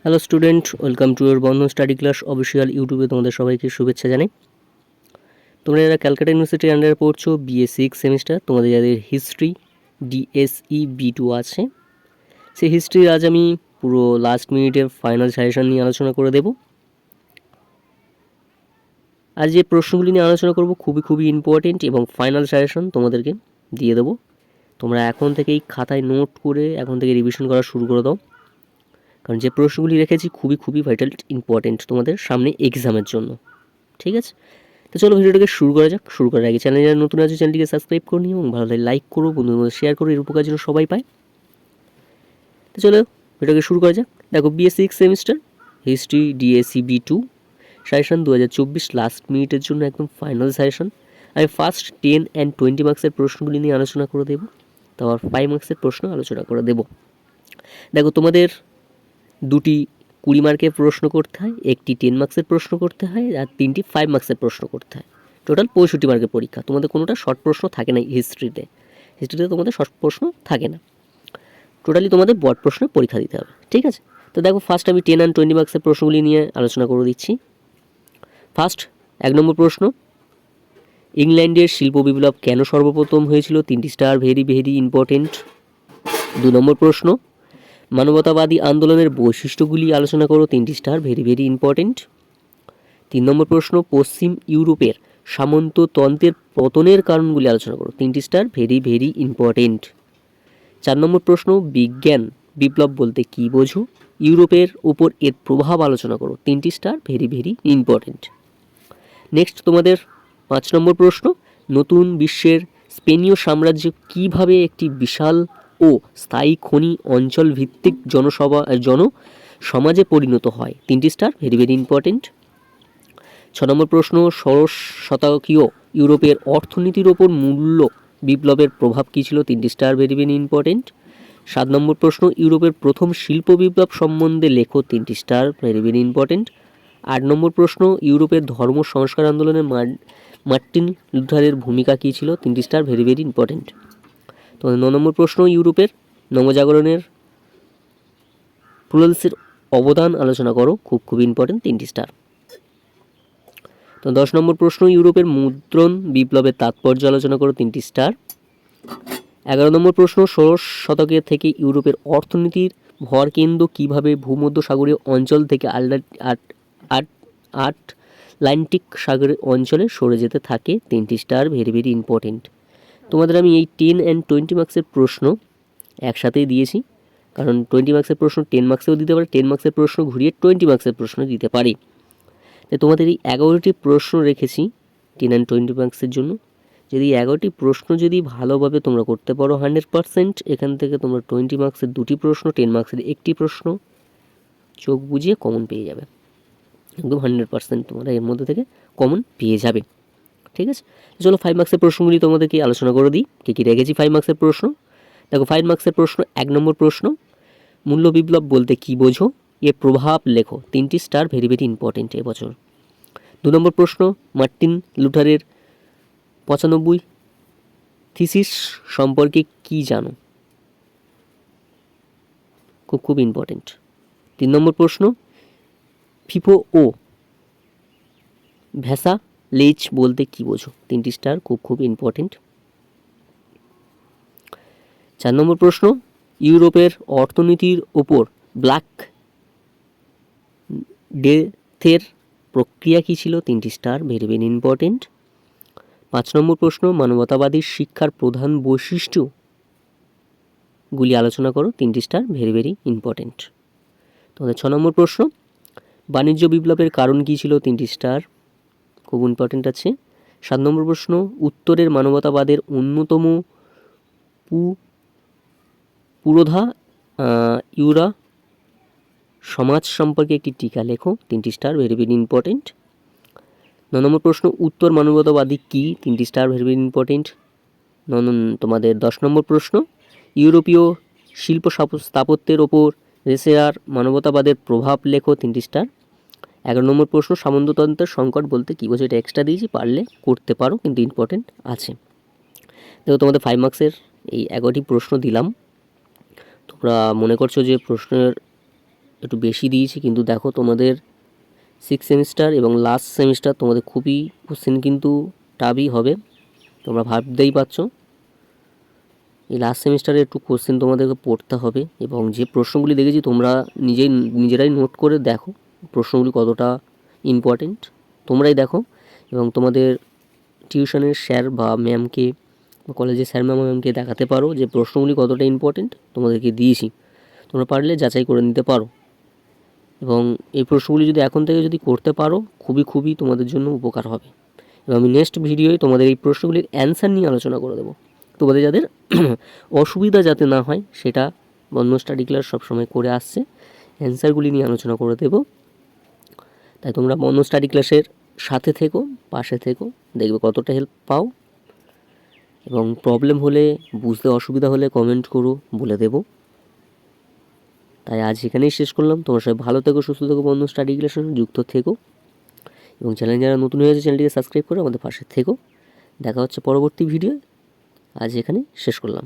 Hello student, welcome to your Bandhan study class official ইউটিউবে তোমাদের সবাইকে শুভেচ্ছা জানাই। তোমরা যারা ক্যালকাটা ইউনিভার্সিটির আন্ডারে পড়ছো, বিএ 6 সেমিস্টার, তোমাদের যাদের হিস্ট্রি ডিএসই B2 আছে, সেই হিস্ট্রির আজ আমি পুরো লাস্ট মিনিটের ফাইনাল সাজেশন নিয়ে আলোচনা করে দেব। আজ যে প্রশ্নগুলি নিয়ে আলোচনা করব খুবই ইম্পর্টেন্ট এবং ফাইনাল সাজেশন তোমাদেরকে দিয়ে দেবো। তোমরা এখন থেকেই খাতায় নোট করে এখন থেকে রিভিশন করা শুরু করে দাও, কারণ যে প্রশ্নগুলি রেখেছি খুবই ভাইটাল ইম্পর্টেন্ট তোমাদের সামনে এক্সামের জন্য। ঠিক আছে, তো চলো ভিডিওটাকে শুরু করা যাক। শুরু করার আগে চ্যানেলে যারা নতুন আছে চ্যানেলটিকে সাবস্ক্রাইব করে নিও এবং ভালো লাগে লাইক করো, বন্ধুদের মধ্যে শেয়ার করো, এর উপকার যেন সবাই পায়। তো চলো ভিডিওটাকে শুরু করা যাক। দেখো, BA 6 semester history DSC B2 suggestion 2024 last মিনিটের জন্য একদম ফাইনাল সাজেশন। আমি ফার্স্ট 10 অ্যান্ড 20 মার্কসের প্রশ্নগুলি নিয়ে আলোচনা করে দেবো, তারপর 5 মার্কসের প্রশ্ন আলোচনা করে দেবো। দেখো, তোমাদের দুটি 20 মার্কের প্রশ্ন করতে হয়, একটি 10 মার্কসের প্রশ্ন করতে হয়, আর 3টি 5 মার্কসের প্রশ্ন করতে হয়। টোটাল 65 মার্কের পরীক্ষা। তোমাদের কোনোটা শর্ট প্রশ্ন থাকে না হিস্ট্রিতে তোমাদের শর্ট প্রশ্ন থাকে না, টোটালি তোমাদের বড় প্রশ্নের পরীক্ষা দিতে হবে। ঠিক আছে, তো দেখো ফার্স্ট আমি 10 অ্যান্ড 20 মার্কসের প্রশ্নগুলি নিয়ে আলোচনা করে দিচ্ছি। ফার্স্ট 1 নম্বর প্রশ্ন, ইংল্যান্ডের শিল্প বিপ্লব কেন সর্বপ্রথম হয়েছিল? 3টি স্টার, ভেরি ইম্পর্টেন্ট। 2 নম্বর প্রশ্ন, মানবতাবাদী আন্দোলনের বৈশিষ্ট্যগুলি আলোচনা করো, 3টি স্টার, ভেরি ইম্পর্টেন্ট। 3 নম্বর প্রশ্ন, পশ্চিম ইউরোপের সামন্ততন্ত্রের পতনের কারণগুলি আলোচনা করো, 3টি স্টার, ভেরি ইম্পর্টেন্ট। 4 নম্বর প্রশ্ন, বিজ্ঞান বিপ্লব বলতে কী বোঝো? ইউরোপের উপর এর প্রভাব আলোচনা করো, 3টি স্টার, ভেরি ইম্পর্টেন্ট। নেক্সট তোমাদের 5 নম্বর প্রশ্ন, নতুন বিশ্বের স্পেনীয় সাম্রাজ্য কিভাবে একটি বিশাল ও স্থায়ী খনি অঞ্চল ভিত্তিক জনসমাজে পরিণত হয়, 3টি স্টার, ভেরি ইম্পর্টেন্ট। 6 নম্বর প্রশ্ন, ষোড়শ শতকীয় ইউরোপের অর্থনীতির ওপর মূল্য বিপ্লবের প্রভাব কী ছিল, 3টি স্টার, ভেরি ইম্পর্টেন্ট। 7 নম্বর প্রশ্ন, ইউরোপের প্রথম শিল্প বিপ্লব সম্বন্ধে লেখো, 3টি স্টার, ভেরি ইম্পর্টেন্ট। 8 নম্বর প্রশ্ন, ইউরোপের ধর্ম সংস্কার আন্দোলনে মার্টিন লুথারের ভূমিকা কী ছিল, 3টি স্টার, ভেরি ইম্পর্টেন্ট। তো 9 নম্বর প্রশ্ন, ইউরোপের নবজাগরণের প্লুরালসের অবদান আলোচনা করো, খুবই ইম্পর্টেন্ট, 3টি স্টার। তো 10 নম্বর প্রশ্ন, ইউরোপের মুদ্রণ বিপ্লবের তাৎপর্য আলোচনা করো, 3টি স্টার। 11 নম্বর প্রশ্ন, ষোড়শ শতকের থেকে ইউরোপের অর্থনীতির ভরকেন্দ্র কীভাবে ভূমধ্যসাগরীয় অঞ্চল থেকে আটলান্টিক সাগরের অঞ্চলে সরে যেতে থাকে, 3টি স্টার, ভেরি ইম্পর্টেন্ট। তোমাদের আমি এই 10 অ্যান্ড 20 মার্কসের প্রশ্ন একসাথেই দিয়েছি, কারণ 20 মার্কসের প্রশ্ন 10 মার্কসেও দিতে পারে, 10 মার্কসের প্রশ্ন ঘুরিয়ে 20 মার্কসের প্রশ্ন দিতে পারি। তোমাদের এই 11টি প্রশ্ন রেখেছি 10 অ্যান্ড 20 মার্কসের জন্য। যদি 11টি প্রশ্ন যদি ভালোভাবে তোমরা করতে পারো 100%, এখান থেকে তোমরা 20 মার্কসের 2টি প্রশ্ন, 10 মার্কসের 1টি প্রশ্ন চোখ বুঝিয়ে কমন পেয়ে যাবে, একদম 100% তোমরা এর মধ্যে থেকে কমন পেয়ে যাবে। ঠিক আছে, চলো 5 মার্কসের প্রশ্নগুলি তোমাদেরকে আলোচনা করে দিই, কী রেখেছি 5 মার্কসের প্রশ্ন। দেখো, 5 মার্কসের প্রশ্ন 1 নম্বর প্রশ্ন, মূল্য বিপ্লব বলতে কী বোঝো? এর প্রভাব লেখো, 3টি স্টার, ভেরি ইম্পর্টেন্ট এবছর। 2 নম্বর প্রশ্ন, মার্টিন লুথারের 95 থিসিস সম্পর্কে কি জানো, খুব ইম্পর্টেন্ট। 3 নম্বর প্রশ্ন, ফিফো ও ভ্যাসা লেজ বলতে কি বোঝো, 3টি স্টার, খুব ইম্পর্টেন্ট। 4 নম্বর প্রশ্ন, ইউরোপের অর্থনীতির ওপর ব্ল্যাক ডেথের প্রক্রিয়া কী ছিল, 3টি স্টার, ভেরি ইম্পর্টেন্ট। 5 নম্বর প্রশ্ন, মানবতাবাদী শিক্ষার প্রধান বৈশিষ্ট্যগুলি আলোচনা করো, 3টি স্টার, ভেরি ইম্পর্টেন্ট। তোমাদের 6 নম্বর প্রশ্ন, বাণিজ্য বিপ্লবের কারণ কী ছিল, 3টি স্টার, খুব ইম্পর্টেন্ট আছে। 7 নম্বর প্রশ্ন, উত্তরের মানবতাবাদের অন্যতম পুরোধা ইউরা সমাজ সম্পর্কে একটি টিকা লেখো, 3টি স্টার, ভেরি ইম্পর্টেন্ট। 9 নম্বর প্রশ্ন, উত্তর মানবতাবাদী কি, 3টি স্টার, ভেরি ইম্পর্টেন্ট। তোমাদের 10 নম্বর প্রশ্ন, ইউরোপীয় শিল্প স্থাপত্যের ওপর রেসেরার মানবতাবাদের প্রভাব লেখো, 3টি স্টার। 11 নম্বর প্রশ্ন, সামন্ততন্ত্রের সংকট বলতে কী বোঝো? এটা এক্সট্রা দিয়েছি, পারলে করতে পারো, কিন্তু ইম্পর্টেন্ট আছে। দেখো, তোমাদের 5 মার্কসের এই 11টি প্রশ্ন দিলাম। তোমরা মনে করছো যে প্রশ্নের একটু বেশি দিয়েছি, কিন্তু দেখো তোমাদের 6 সেমিস্টার এবং লাস্ট সেমিস্টার তোমাদের খুবই কোশ্চেন কিন্তু টাফই হবে, তোমরা ভাবতেই পারছো। এই লাস্ট সেমিস্টারে একটু কোশ্চেন তোমাদেরকে পড়তে হবে, এবং যে প্রশ্নগুলি দেখেছি তোমরা নিজেরাই নোট করে দেখো প্রশ্নগুলি কতটা ইম্পর্টেন্ট, তোমরাই দেখো। এবং তোমাদের টিউশনের স্যার বা ম্যামকে বা কলেজের স্যার ম্যামকে দেখাতে পারো যে প্রশ্নগুলি কতটা ইম্পর্টেন্ট তোমাদেরকে দিয়েছি, তোমরা পারলে যাচাই করে নিতে পারো। এবং এই প্রশ্নগুলি যদি এখন থেকে যদি করতে পারো খুবই তোমাদের জন্য উপকার হবে। এবং আমি নেক্সট ভিডিওয় তোমাদের এই প্রশ্নগুলির অ্যান্সার নিয়ে আলোচনা করে দেবো, তোমাদের যাদের অসুবিধা যাতে না হয় সেটা বন্ধন স্টাডি ক্লাস সবসময় করে আসছে, অ্যান্সারগুলি নিয়ে আলোচনা করে দেব। তাই তোমরা বন্ধন স্টাডি ক্লাসের সাথে থেকো, পাশে থেকো, দেখবে কতটা হেল্প পাও। এবং প্রবলেম হলে, বুঝতে অসুবিধা হলে কমেন্ট করো, বলে দেব। তাই আজ এখানেই শেষ করলাম। তোমার সবাই ভালো থেকো, সুস্থ থেকো, বন্ধন স্টাডি ক্লাসের সঙ্গে যুক্ত থেকো। এবং চ্যানেল যারা নতুন হয়েছে চ্যানেলটিকে সাবস্ক্রাইব করে আমাদের পাশে থেকো। দেখা হচ্ছে পরবর্তী ভিডিও। আজ এখানে শেষ করলাম।